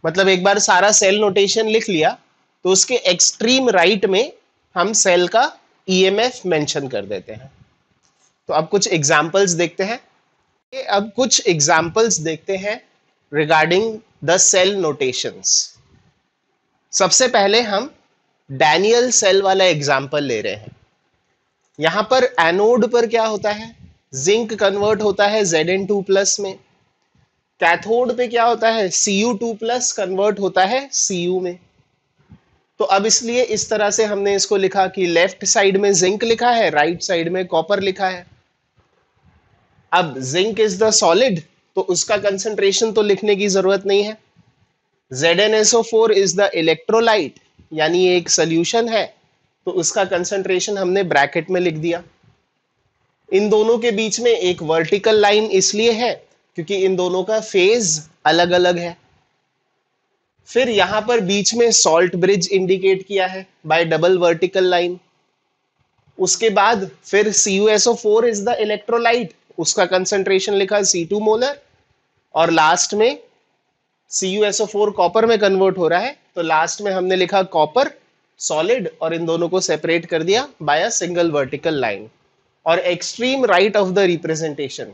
मतलब एक बार सारा सेल नोटेशन लिख लिया तो उसके एक्सट्रीम राइट में हम सेल का EMF मेंशन कर देते हैं। तो अब कुछ एग्जांपल्स देखते हैं। Regarding the cell notations. सबसे पहले हम डैनियल सेल वाला एग्जांपल ले रहे हैं। यहां पर एनोड पर क्या होता है, जिंक कन्वर्ट होता है Zn2+ में। कैथोड पे क्या होता है, Cu2+ कन्वर्ट होता है Cu में। तो अब इसलिए इस तरह से हमने इसको लिखा कि लेफ्ट साइड में जिंक लिखा है, राइट साइड में कॉपर लिखा है। अब जिंक इज द सॉलिड, तो उसका कंसंट्रेशन तो लिखने की जरूरत नहीं है। ZnSO4 इज द इलेक्ट्रोलाइट, यानी एक सोल्यूशन है, तो उसका कंसंट्रेशन हमने ब्रैकेट में लिख दिया। इन दोनों के बीच में एक वर्टिकल लाइन इसलिए है क्योंकि इन दोनों का फेज अलग अलग है। फिर यहां पर बीच में सॉल्ट ब्रिज इंडिकेट किया है बाय डबल वर्टिकल लाइन। उसके बाद फिर CuSO4 इज द इलेक्ट्रोलाइट, उसका कंसंट्रेशन लिखा C2 मोलर, और लास्ट में CuSO4 कॉपर में कन्वर्ट हो रहा है, तो लास्ट में हमने लिखा कॉपर सॉलिड और इन दोनों को सेपरेट कर दिया by a single vertical line. और extreme right of the representation,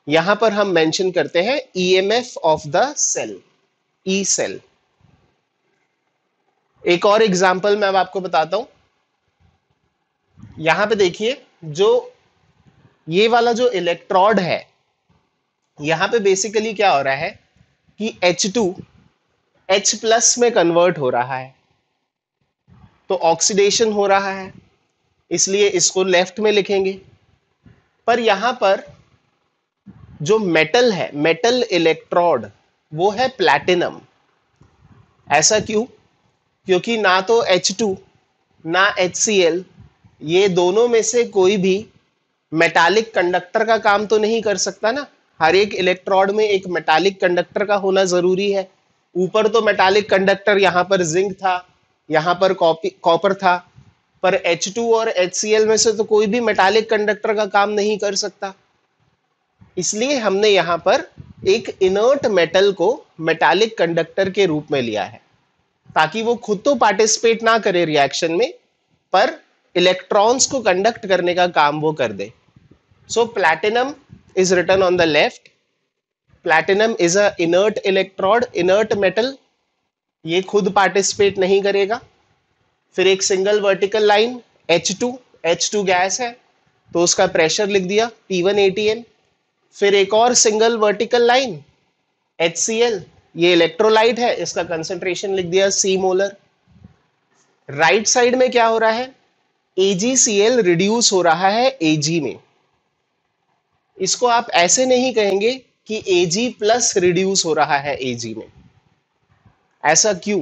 यहां पर हम मेंशन करते हैं EMF of the cell, E cell. एक और एग्जांपल मैं अब आपको बताता हूं। यहां पे देखिए, जो ये वाला जो इलेक्ट्रोड है, यहां पे बेसिकली क्या हो रहा है कि H2 H+ में कन्वर्ट हो रहा है, तो ऑक्सीडेशन हो रहा है। इसलिए इसको लेफ्ट में लिखेंगे। पर यहां पर जो मेटल है, मेटल इलेक्ट्रोड, वो है प्लैटिनम। ऐसा क्यों? क्योंकि ना तो H2 ना HCl, ये दोनों में से कोई भी मेटालिक कंडक्टर का काम तो नहीं कर सकता ना। हर एक इलेक्ट्रोड में एक मेटालिक कंडक्टर का होना जरूरी है। ऊपर तो मेटालिक कंडक्टर, यहां पर जिंक था, यहां पर कॉपर था, पर H2 और HCl में से तो कोई भी मेटालिक कंडक्टर का काम नहीं कर सकता। इसलिए हमने यहां पर एक इनर्ट मेटल को मेटालिक कंडक्टर के रूप में लिया है, ताकि वो खुद तो पार्टिसिपेट ना करे रिएक्शन में, पर इलेक्ट्रॉन्स को कंडक्ट करने का काम वो कर दे। So platinum is written on the left. Platinum is a inert electrode, inert metal, ये खुद पार्टिसिपेट नहीं करेगा। फिर एक single vertical line H2, H2 gas है तो उसका प्रेशर लिख दिया P1 ATM। फिर एक और सिंगल वर्टिकल लाइन HCl, ये इलेक्ट्रोलाइट है, इसका कंसंट्रेशन लिख दिया C मोलर। राइट साइड में क्या हो रहा है? AgCl रिड्यूस हो रहा है Ag में। इसको आप ऐसे नहीं कहेंगे कि Ag प्लस रिड्यूस हो रहा है Ag में। ऐसा क्यों?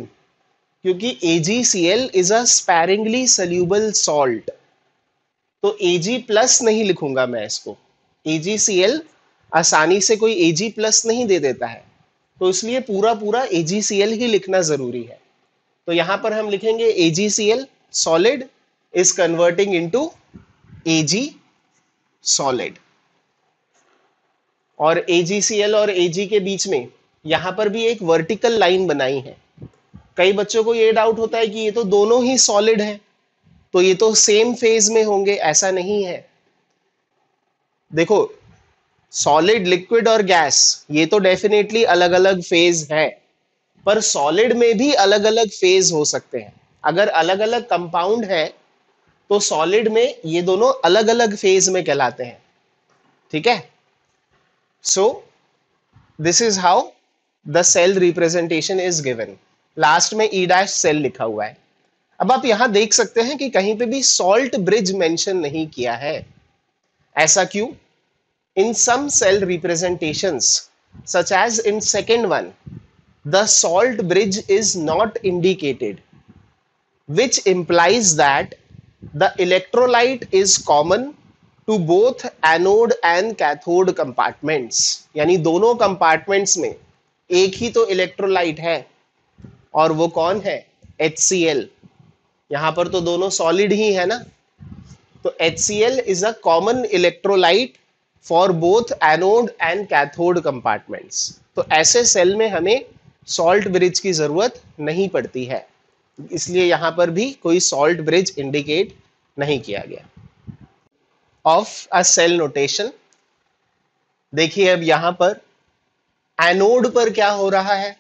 क्योंकि AgCl is a sparingly soluble salt, तो Ag प्लस नहीं लिखूंगा मैं इसको। AgCl आसानी से कोई Ag प्लस नहीं दे देता है, तो इसलिए पूरा पूरा AgCl ही लिखना जरूरी है। तो यहां पर हम लिखेंगे AgCl solid is converting into Ag solid. और AgCl और Ag के बीच में यहां पर भी एक वर्टिकल लाइन बनाई है। कई बच्चों को ये डाउट होता है कि ये तो दोनों ही सॉलिड हैं, तो ये तो सेम फेज में होंगे। ऐसा नहीं है। देखो, सॉलिड, लिक्विड और गैस, ये तो डेफिनेटली अलग अलग फेज है, पर सॉलिड में भी अलग अलग फेज हो सकते हैं। अगर अलग अलग कंपाउंड है तो सॉलिड में ये दोनों अलग अलग फेज में कहलाते हैं। ठीक है? So this is how the cell representation is given. Last में E' सेल लिखा हुआ है। अब आप यहां देख सकते हैं कि कहीं पे भी सॉल्ट ब्रिज मेंशन नहीं किया है। ऐसा क्यों? In some cell representations, such as in second one, the salt bridge is not indicated, which implies that the electrolyte is common to both anode and cathode compartments. यानी दोनों compartments में एक ही तो इलेक्ट्रोलाइट है, और वो कौन है? HCl। यहां पर तो दोनों सॉलिड ही है ना, तो HCl is a common electrolyte for both anode and cathode compartments. तो ऐसे सेल में हमें सॉल्ट ब्रिज की जरूरत नहीं पड़ती है, इसलिए यहां पर भी कोई सॉल्ट ब्रिज इंडिकेट नहीं किया गया। ऑफ अ सेल नोटेशन, देखिए अब यहां पर एनोड पर क्या हो रहा है?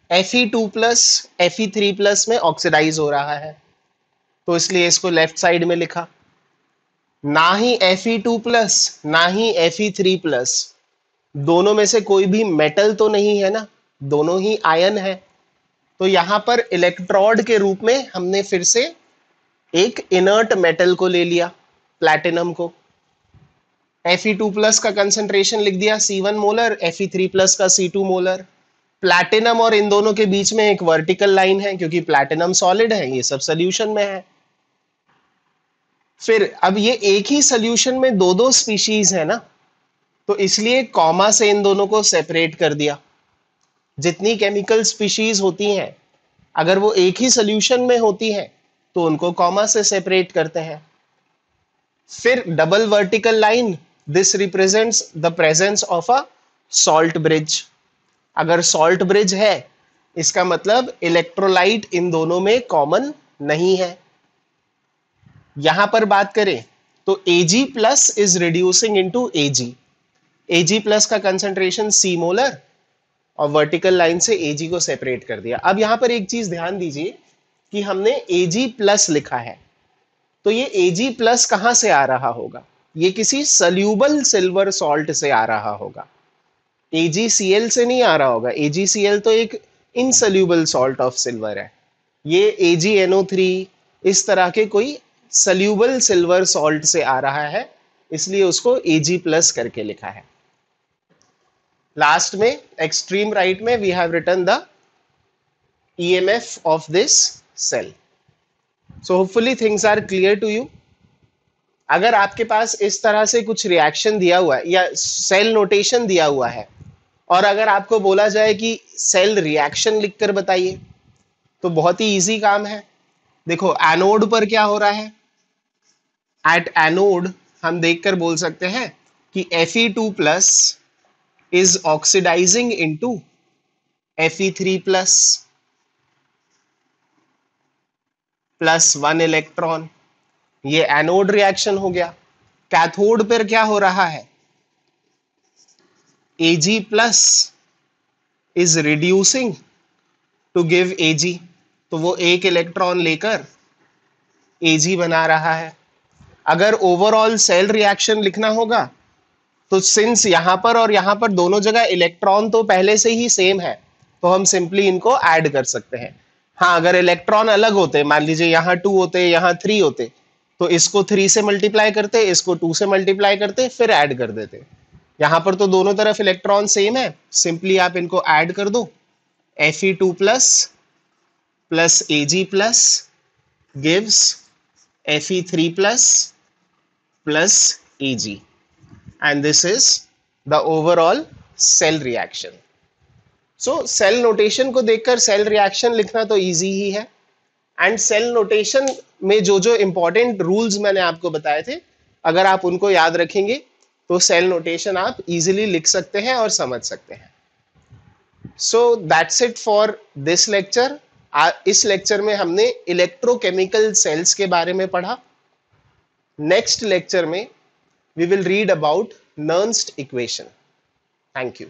Fe2 प्लस Fe3 प्लस में ऑक्सीडाइज हो रहा है, तो इसलिए इसको लेफ्ट साइड में लिखा। ना ही Fe2 प्लस ना ही Fe3 प्लस, दोनों में से कोई भी मेटल तो नहीं है ना, दोनों ही आयन है। तो यहां पर इलेक्ट्रोड के रूप में हमने फिर से एक इनर्ट मेटल को ले लिया, प्लैटिनम को। Fe2 प्लस का कंसंट्रेशन लिख दिया C1 मोलर, Fe3 प्लस का C2 मोलर। प्लैटिनम और इन दोनों के बीच में एक वर्टिकल लाइन है, क्योंकि प्लैटिनम सॉलिड है, ये सब सोल्यूशन में है। फिर अब ये एक ही सोल्यूशन में दो दो स्पीशीज है ना, तो इसलिए कॉमा से इन दोनों को सेपरेट कर दिया। जितनी केमिकल स्पीशीज होती हैं, अगर वो एक ही सोल्यूशन में होती हैं तो उनको कॉमा से सेपरेट करते हैं। फिर double vertical line, this represents the presence of a salt bridge. अगर सॉल्ट ब्रिज है, इसका मतलब इलेक्ट्रोलाइट इन दोनों में कॉमन नहीं है। यहां पर बात करें तो Ag plus is reducing into Ag। Ag plus का कंसंट्रेशन C मोलर, और वर्टिकल लाइन से Ag को सेपरेट कर दिया। अब यहां पर एक चीज ध्यान दीजिए कि हमने Ag प्लस लिखा है, तो ये Ag प्लस कहां से आ रहा होगा? ये किसी सोल्यूबल सिल्वर सॉल्ट से आ रहा होगा, AgCl से नहीं आ रहा होगा। AgCl तो एक इनसोल्यूबल सॉल्ट ऑफ सिल्वर है। ये AgNO3 इस तरह के कोई सल्यूबल सिल्वर सॉल्ट से आ रहा है, इसलिए उसको Ag+ करके लिखा है। लास्ट में एक्सट्रीम राइट में we have written the EMF of this cell. So hopefully things are clear to you. अगर आपके पास इस तरह से कुछ रिएक्शन दिया हुआ है या सेल नोटेशन दिया हुआ है और अगर आपको बोला जाए कि सेल रिएक्शन लिखकर बताइए, तो बहुत ही इजी काम है। देखो एनोड पर क्या हो रहा है, एट एनोड हम देखकर बोल सकते हैं कि Fe2+ is oxidising into Fe3+ +1 electron, ये एनोड रिएक्शन हो गया। कैथोड पर क्या हो रहा है, Ag+ is reducing to give Ag, तो वो एक इलेक्ट्रॉन लेकर Ag बना रहा है। अगर ओवरऑल सेल रिएक्शन लिखना होगा तो सिंस यहां पर और यहां पर दोनों जगह इलेक्ट्रॉन तो पहले से ही सेम है, तो हम सिंपली इनको ऐड कर सकते हैं। हाँ, अगर इलेक्ट्रॉन अलग होते, मान लीजिए यहाँ 2 होते, यहाँ 3 होते, तो इसको 3 से मल्टीप्लाई करते, इसको 2 से मल्टीप्लाई करते, फिर ऐड कर देते। यहाँ पर तो दोनों तरफ इलेक्ट्रॉन सेम है, सिंपली आप इनको ऐड कर दो। Fe2+ plus Ag+ gives Fe3+ plus Ag, and this is the overall cell reaction. So cell notation को देखकर सेल रिएक्शन लिखना तो इजी ही है, एंड सेल नोटेशन में जो जो इंपॉर्टेंट रूल्स मैंने आपको बताए थे, अगर आप उनको याद रखेंगे तो सेल नोटेशन आप इजीली लिख सकते हैं और समझ सकते हैं। So that's it for this lecture. इस लेक्चर में हमने इलेक्ट्रोकेमिकल सेल्स के बारे में पढ़ा। नेक्स्ट लेक्चर में we will read about Nernst equation. Thank you.